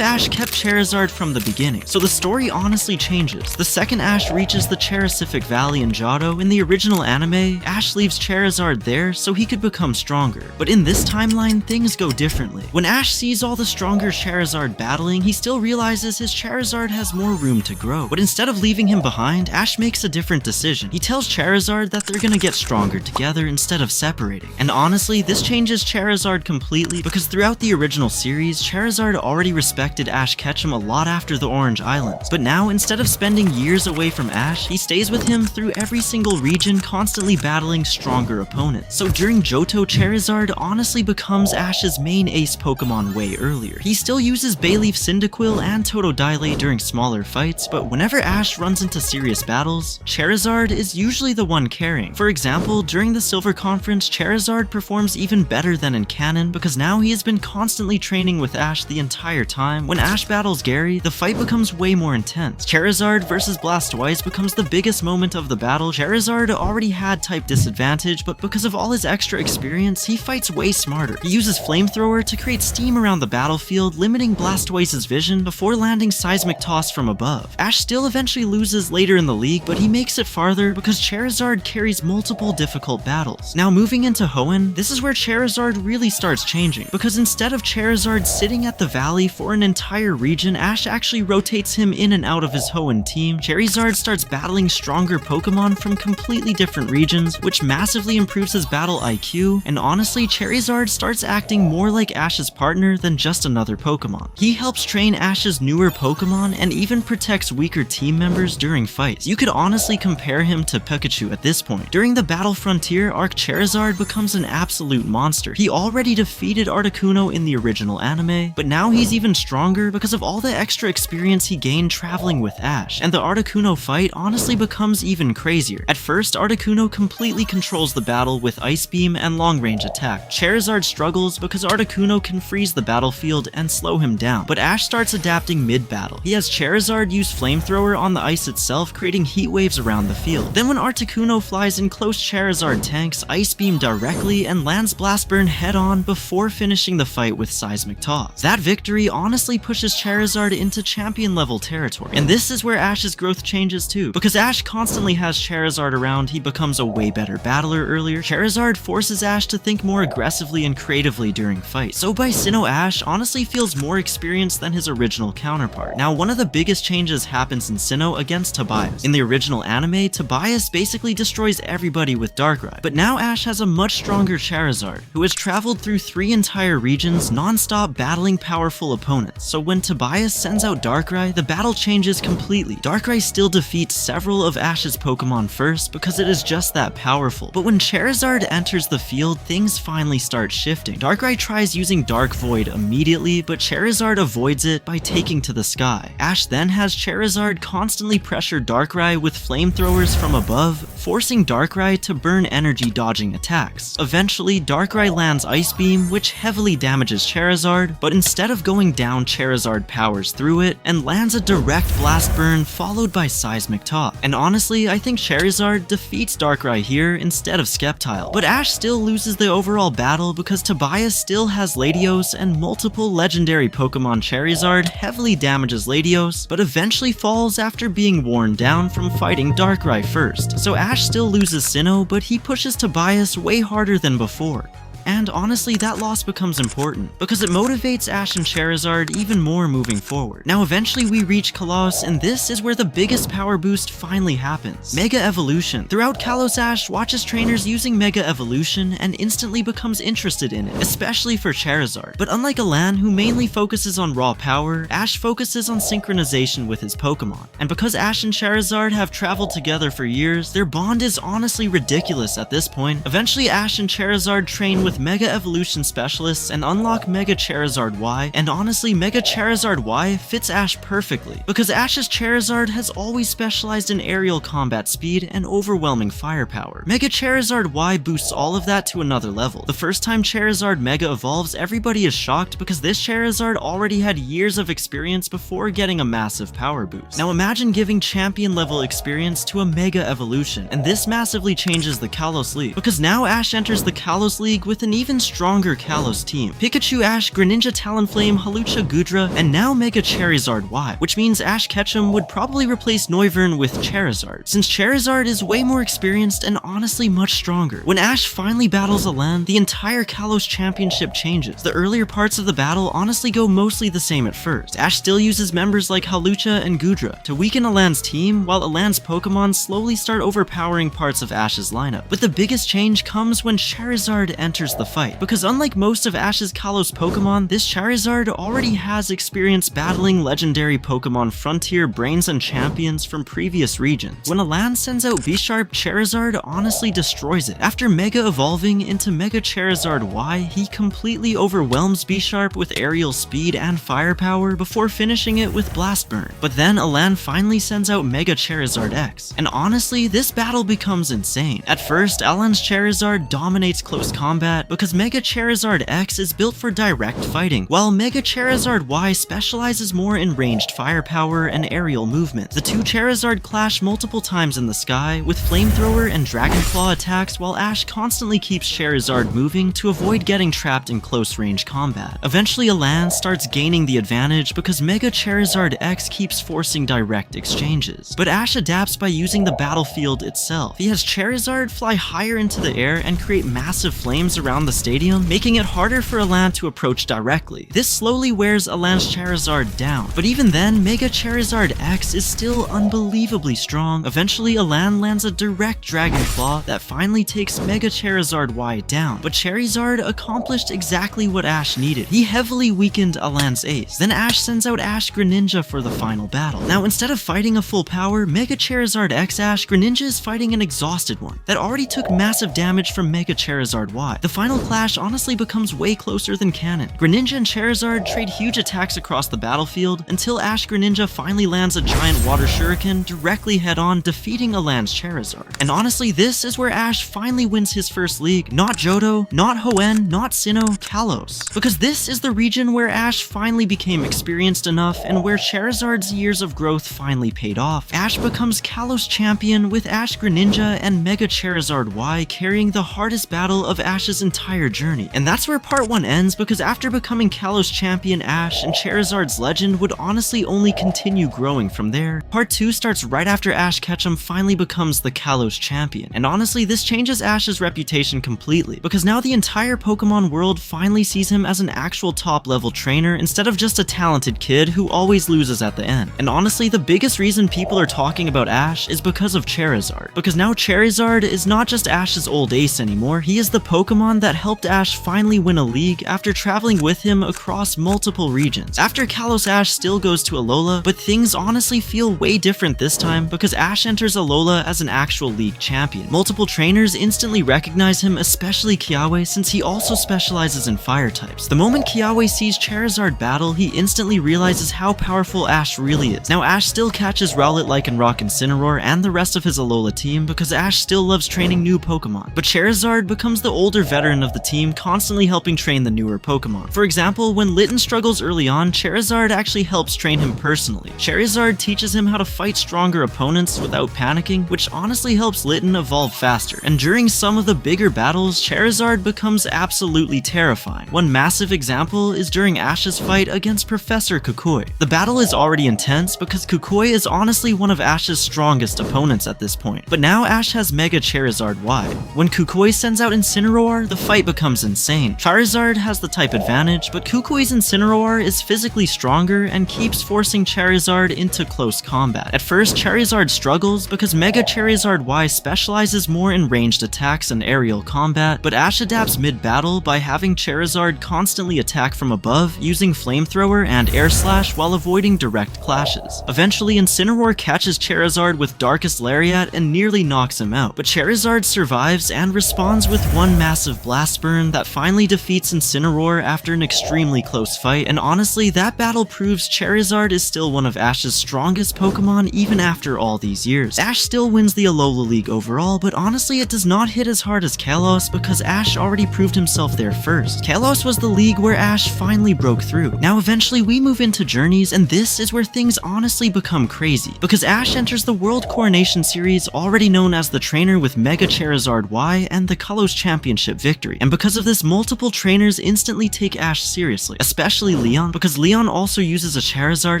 Ash kept Charizard from the beginning, so the story honestly changes. The second Ash reaches the Cherisific Valley in Johto, in the original anime, Ash leaves Charizard there so he could become stronger. But in this timeline, things go differently. When Ash sees all the stronger Charizard battling, he still realizes his Charizard has more room to grow. But instead of leaving him behind, Ash makes a different decision. He tells Charizard that they're gonna get stronger together instead of separating. And honestly, this changes Charizard completely, because throughout the original series, Charizard already respected Ash Ketchum a lot after the Orange Islands, but now instead of spending years away from Ash, he stays with him through every single region, constantly battling stronger opponents. So during Johto, Charizard honestly becomes Ash's main ace Pokemon way earlier. He still uses Bayleaf Cyndaquil and Totodile during smaller fights, but whenever Ash runs into serious battles, Charizard is usually the one carrying. For example, during the Silver Conference, Charizard performs even better than in canon because now he has been constantly training with Ash the entire time. When Ash battles Gary, the fight becomes way more intense. Charizard versus Blastoise becomes the biggest moment of the battle. Charizard already had type disadvantage, but because of all his extra experience, he fights way smarter. He uses Flamethrower to create steam around the battlefield, limiting Blastoise's vision before landing Seismic Toss from above. Ash still eventually loses later in the league, but he makes it farther because Charizard carries multiple difficult battles. Now moving into Hoenn, this is where Charizard really starts changing, because instead of Charizard sitting at the valley for an entire region, Ash actually rotates him in and out of his Hoenn team. Charizard starts battling stronger Pokemon from completely different regions, which massively improves his battle IQ, and honestly, Charizard starts acting more like Ash's partner than just another Pokemon. He helps train Ash's newer Pokemon and even protects weaker team members during fights. You could honestly compare him to Pikachu at this point. During the Battle Frontier arc, Charizard becomes an absolute monster. He already defeated Articuno in the original anime, but now he's even stronger because of all the extra experience he gained traveling with Ash, and the Articuno fight honestly becomes even crazier. At first, Articuno completely controls the battle with Ice Beam and long-range attack. Charizard struggles because Articuno can freeze the battlefield and slow him down, but Ash starts adapting mid-battle. He has Charizard use Flamethrower on the ice itself, creating heat waves around the field. Then when Articuno flies in close, Charizard tanks Ice Beam directly and lands Blast Burn head-on before finishing the fight with Seismic Toss. That victory honestly pushes Charizard into champion level territory. And this is where Ash's growth changes too. Because Ash constantly has Charizard around, he becomes a way better battler earlier. Charizard forces Ash to think more aggressively and creatively during fights. So by Sinnoh, Ash honestly feels more experienced than his original counterpart. Now, one of the biggest changes happens in Sinnoh against Tobias. In the original anime, Tobias basically destroys everybody with Darkrai. But now Ash has a much stronger Charizard, who has traveled through 3 entire regions non-stop battling powerful opponents. So when Tobias sends out Darkrai, the battle changes completely. Darkrai still defeats several of Ash's Pokemon first because it is just that powerful. But when Charizard enters the field, things finally start shifting. Darkrai tries using Dark Void immediately, but Charizard avoids it by taking to the sky. Ash then has Charizard constantly pressure Darkrai with flamethrowers from above, forcing Darkrai to burn energy dodging attacks. Eventually, Darkrai lands Ice Beam, which heavily damages Charizard, but instead of going down, Charizard powers through it and lands a direct Blast Burn followed by Seismic Toss. And honestly, I think Charizard defeats Darkrai here instead of Sceptile. But Ash still loses the overall battle because Tobias still has Latios and multiple legendary Pokemon. Charizard heavily damages Latios, but eventually falls after being worn down from fighting Darkrai first. So Ash still loses Sinnoh, but he pushes Tobias way harder than before. And honestly, that loss becomes important, because it motivates Ash and Charizard even more moving forward. Now eventually we reach Kalos, and this is where the biggest power boost finally happens. Mega Evolution. Throughout Kalos, Ash watches trainers using Mega Evolution and instantly becomes interested in it, especially for Charizard. But unlike Alan, who mainly focuses on raw power, Ash focuses on synchronization with his Pokemon. And because Ash and Charizard have traveled together for years, their bond is honestly ridiculous at this point. Eventually Ash and Charizard train with Mega Evolution Specialists and unlock Mega Charizard Y, and honestly, Mega Charizard Y fits Ash perfectly, because Ash's Charizard has always specialized in aerial combat speed and overwhelming firepower. Mega Charizard Y boosts all of that to another level. The first time Charizard Mega evolves, everybody is shocked because this Charizard already had years of experience before getting a massive power boost. Now imagine giving champion level experience to a Mega Evolution, and this massively changes the Kalos League, because now Ash enters the Kalos League with with an even stronger Kalos team. Pikachu, Ash, Greninja, Talonflame, Hawlucha, Goodra, and now Mega Charizard Y, which means Ash Ketchum would probably replace Noivern with Charizard, since Charizard is way more experienced and honestly much stronger. When Ash finally battles Alola, the entire Kalos championship changes. The earlier parts of the battle honestly go mostly the same at first. Ash still uses members like Hawlucha and Goodra to weaken Alana's team, while Alana's Pokemon slowly start overpowering parts of Ash's lineup. But the biggest change comes when Charizard enters the fight, because unlike most of Ash's Kalos Pokemon, this Charizard already has experience battling legendary Pokemon Frontier Brains and Champions from previous regions. When Alola sends out Bisharp, Charizard honestly destroys it. After Mega evolving into Mega Charizard Y, he completely overwhelms Bisharp with aerial speed and firepower before finishing it with Blast Burn. But then Alola finally sends out Mega Charizard X, and honestly, this battle becomes insane. At first, Alana's Charizard dominates close combat because Mega Charizard X is built for direct fighting, while Mega Charizard Y specializes more in ranged firepower and aerial movement. The two Charizard clash multiple times in the sky, with Flamethrower and Dragon Claw attacks, while Ash constantly keeps Charizard moving to avoid getting trapped in close range combat. Eventually, Alola starts gaining the advantage because Mega Charizard X keeps forcing direct exchanges. But Ash adapts by using the battlefield itself. He has Charizard fly higher into the air and create massive flames around the stadium, making it harder for Alola to approach directly. This slowly wears Alana's Charizard down, but even then, Mega Charizard X is still unbelievably strong. Eventually, Alola lands a direct Dragon Claw that finally takes Mega Charizard Y down, but Charizard accomplished exactly what Ash needed. He heavily weakened Alana's ace. Then Ash sends out Ash Greninja for the final battle. Now, instead of fighting a full power Mega Charizard X Ash, Greninja is fighting an exhausted one that already took massive damage from Mega Charizard Y. The final clash honestly becomes way closer than canon. Greninja and Charizard trade huge attacks across the battlefield until Ash Greninja finally lands a giant water shuriken directly head-on, defeating Alana's Charizard. And honestly, this is where Ash finally wins his first league. Not Johto, not Hoenn, not Sinnoh, Kalos. Because this is the region where Ash finally became experienced enough and where Charizard's years of growth finally paid off. Ash becomes Kalos champion with Ash Greninja and Mega Charizard Y carrying the hardest battle of Ash's entire journey. And that's where part 1 ends, because after becoming Kalos champion, Ash and Charizard's legend would honestly only continue growing from there. Part 2 starts right after Ash Ketchum finally becomes the Kalos champion. And honestly, this changes Ash's reputation completely, because now the entire Pokemon world finally sees him as an actual top level trainer instead of just a talented kid who always loses at the end. And honestly, the biggest reason people are talking about Ash is because of Charizard. Because now Charizard is not just Ash's old ace anymore, he is the Pokemon that helped Ash finally win a league after traveling with him across multiple regions. After Kalos, Ash still goes to Alola, but things honestly feel way different this time because Ash enters Alola as an actual league champion. Multiple trainers instantly recognize him, especially Kiawe, since he also specializes in fire types. The moment Kiawe sees Charizard battle, he instantly realizes how powerful Ash really is. Now Ash still catches Rowlet, Lycanroc, and Incineroar and the rest of his Alola team because Ash still loves training new Pokemon. But Charizard becomes the older veteran of the team, constantly helping train the newer Pokemon. For example, when Litten struggles early on, Charizard actually helps train him personally. Charizard teaches him how to fight stronger opponents without panicking, which honestly helps Litten evolve faster. And during some of the bigger battles, Charizard becomes absolutely terrifying. One massive example is during Ash's fight against Professor Kukui. The battle is already intense because Kukui is honestly one of Ash's strongest opponents at this point. But now Ash has Mega Charizard Y. When Kukui sends out Incineroar, the fight becomes insane. Charizard has the type advantage, but Kukui's Incineroar is physically stronger and keeps forcing Charizard into close combat. At first, Charizard struggles because Mega Charizard Y specializes more in ranged attacks and aerial combat, but Ash adapts mid-battle by having Charizard constantly attack from above, using Flamethrower and Air Slash while avoiding direct clashes. Eventually, Incineroar catches Charizard with Darkest Lariat and nearly knocks him out, but Charizard survives and responds with one massive Blast Burn that finally defeats Incineroar after an extremely close fight, and honestly, that battle proves Charizard is still one of Ash's strongest Pokemon even after all these years. Ash still wins the Alola League overall, but honestly it does not hit as hard as Kalos because Ash already proved himself there first. Kalos was the league where Ash finally broke through. Now eventually we move into Journeys, and this is where things honestly become crazy, because Ash enters the World Coronation Series already known as the trainer with Mega Charizard Y and the Kalos Championship victory. victory. And because of this, multiple trainers instantly take Ash seriously, especially Leon, because Leon also uses a Charizard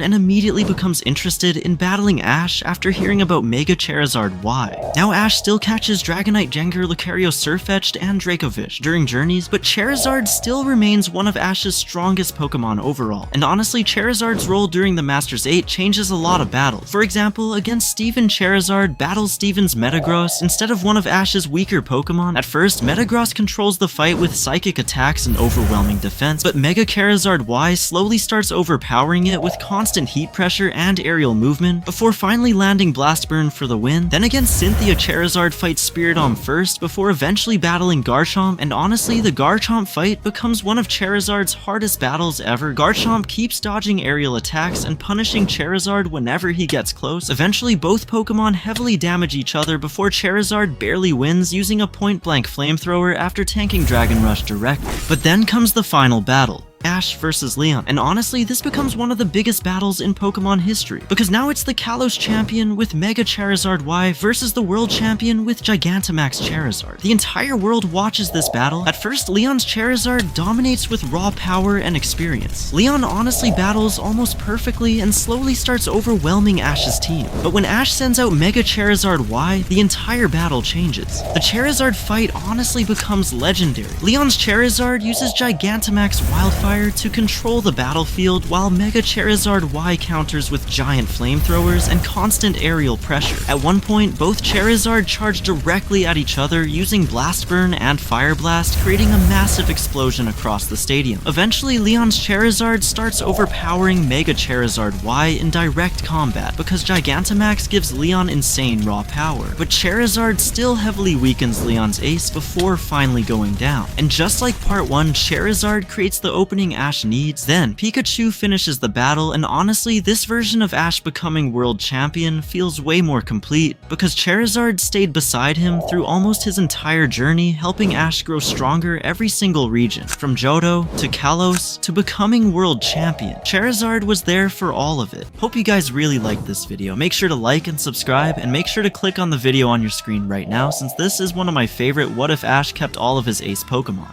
and immediately becomes interested in battling Ash after hearing about Mega Charizard Y. Now Ash still catches Dragonite, Gengar, Lucario, Sirfetch'd, and Dracovish during journeys, but Charizard still remains one of Ash's strongest Pokemon overall. And honestly, Charizard's role during the Masters 8 changes a lot of battles. For example, against Steven, Charizard battles Steven's Metagross instead of one of Ash's weaker Pokemon. At first, Metagross controls the fight with psychic attacks and overwhelming defense, but Mega Charizard Y slowly starts overpowering it with constant heat pressure and aerial movement, before finally landing Blast Burn for the win. Then against Cynthia, Charizard fights Spiritomb first, before eventually battling Garchomp, and honestly, the Garchomp fight becomes one of Charizard's hardest battles ever. Garchomp keeps dodging aerial attacks and punishing Charizard whenever he gets close. Eventually, both Pokemon heavily damage each other before Charizard barely wins using a point-blank flamethrower after tanking Dragon Rush directly. But then comes the final battle. Ash versus Leon, and honestly, this becomes one of the biggest battles in Pokemon history, because now it's the Kalos champion with Mega Charizard Y versus the world champion with Gigantamax Charizard. The entire world watches this battle. At first, Leon's Charizard dominates with raw power and experience. Leon honestly battles almost perfectly and slowly starts overwhelming Ash's team. But when Ash sends out Mega Charizard Y, the entire battle changes. The Charizard fight honestly becomes legendary. Leon's Charizard uses Gigantamax Wildfire to control the battlefield, while Mega Charizard Y counters with giant flamethrowers and constant aerial pressure. At one point, both Charizard charge directly at each other using Blast Burn and Fire Blast, creating a massive explosion across the stadium. Eventually, Leon's Charizard starts overpowering Mega Charizard Y in direct combat because Gigantamax gives Leon insane raw power, but Charizard still heavily weakens Leon's ace before finally going down. And just like part 1, Charizard creates the opening Ash needs, then Pikachu finishes the battle, and honestly, this version of Ash becoming world champion feels way more complete, because Charizard stayed beside him through almost his entire journey, helping Ash grow stronger every single region, from Johto to Kalos to becoming world champion. Charizard was there for all of it. Hope you guys really liked this video. Make sure to like and subscribe, and make sure to click on the video on your screen right now, since this is one of my favorite What If Ash Kept All of His Ace Pokemon.